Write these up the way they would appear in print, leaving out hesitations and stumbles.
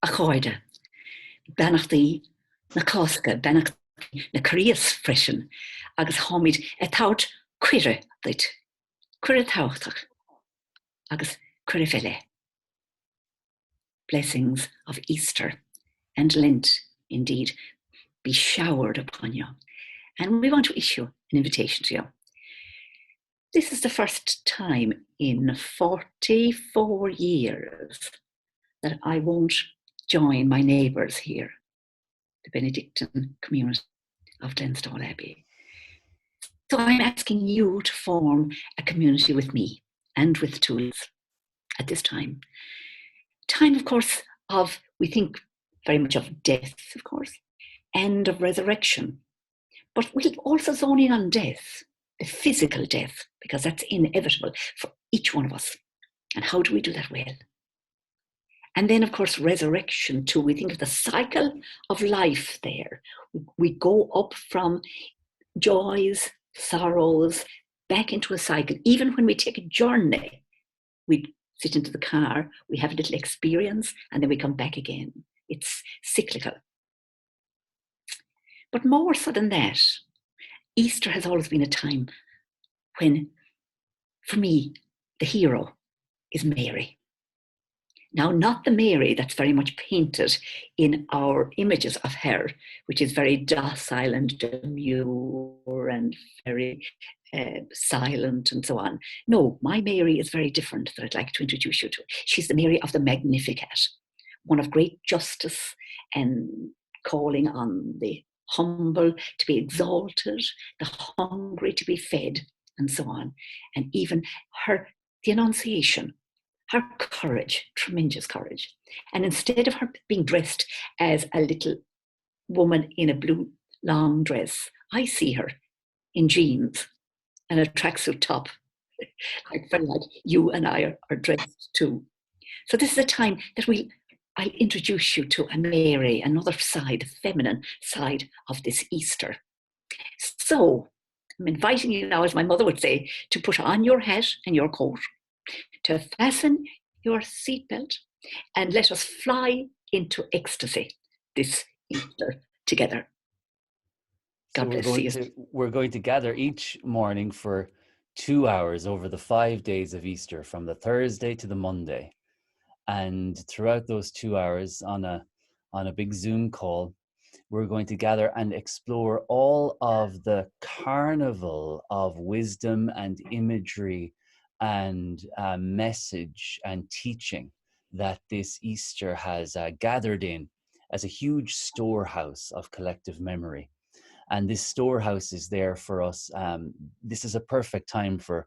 chuirde, benachtaí na cásca, benach na caríos freisin, agus hámid tout cuire dait, cuire táchtach, agus cuire file. Blessings of Easter and Lent, indeed, be showered upon you. And we want to issue an invitation to you. This is the first time in 44 years that I won't join my neighbours here, the Benedictine community of Glenstal Abbey. So I'm asking you to form a community with me and with Tulis at this time. Time, of course, of, we think very much of death, of course, and of resurrection. But we'll also zone in on death, the physical death, because that's inevitable for each one of us. And how do we do that well? And then, of course, resurrection too. We think of the cycle of life there. We go up from joys, sorrows, back into a cycle. Even when we take a journey, we sit into the car, we have a little experience, and then we come back again. It's cyclical. But more so than that, Easter has always been a time when, for me, the hero is Mary. Now, not the Mary that's very much painted in our images of her, which is very docile and demure and very silent and so on. No, my Mary is very different that I'd like to introduce you to. She's the Mary of the Magnificat, one of great justice and calling on the humble to be exalted, the hungry to be fed, and so on. And even the Annunciation, her courage, tremendous courage. And instead of her being dressed as a little woman in a blue long dress, I see her in jeans and a tracksuit top. I feel like you and I are dressed too. So this is a time that I introduce you to a Mary, another side, the feminine side of this Easter. So I'm inviting you now, as my mother would say, to put on your hat and your coat, to fasten your seatbelt, and let us fly into ecstasy this Easter together. God bless you. We're going to gather each morning for 2 hours over the 5 days of Easter, from the Thursday to the Monday. And throughout those 2 hours on a big Zoom call, we're going to gather and explore all of the carnival of wisdom and imagery and message and teaching that this Easter has gathered in as a huge storehouse of collective memory. And this storehouse is there for us. This is a perfect time for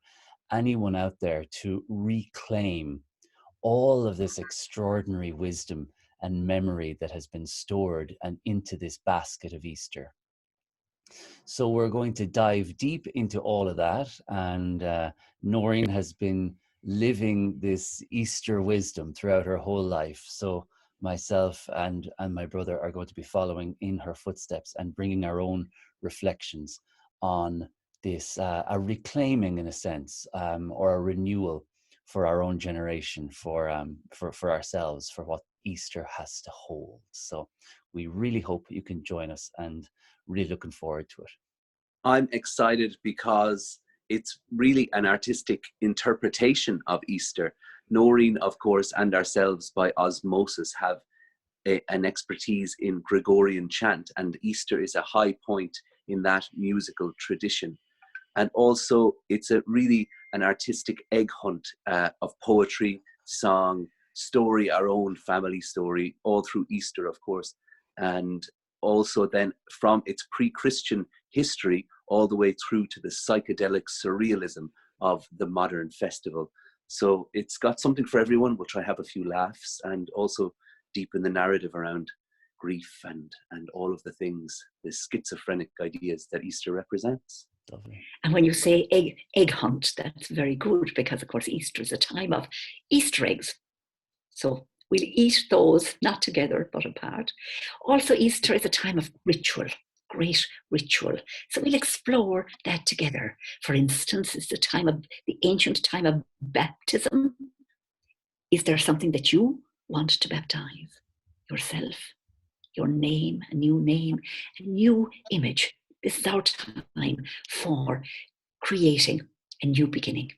anyone out there to reclaim all of this extraordinary wisdom and memory that has been stored and into this basket of Easter. So we're going to dive deep into all of that. And Noreen has been living this Easter wisdom throughout her whole life. So myself and my brother are going to be following in her footsteps and bringing our own reflections on this, a reclaiming in a sense, or a renewal for our own generation, for ourselves, for what Easter has to hold. So we really hope you can join us, and really looking forward to it. I'm excited because it's really an artistic interpretation of Easter. Noreen, of course, and ourselves by osmosis have an expertise in Gregorian chant, and Easter is a high point in that musical tradition. And also it's really an artistic egg hunt of poetry, song, story, our own family story, all through Easter, of course. And also then from its pre-Christian history all the way through to the psychedelic surrealism of the modern festival. So it's got something for everyone. We'll try have a few laughs and also deepen the narrative around grief and all of the things, the schizophrenic ideas that Easter represents. Lovely. And when you say egg hunt, that's very good, because of course Easter is a time of Easter eggs. So we'll eat those, not together, but apart. Also, Easter is a time of ritual, great ritual. So we'll explore that together. For instance, it's the ancient time of baptism. Is there something that you want to baptize yourself, your name, a new image. This is our time for creating a new beginning.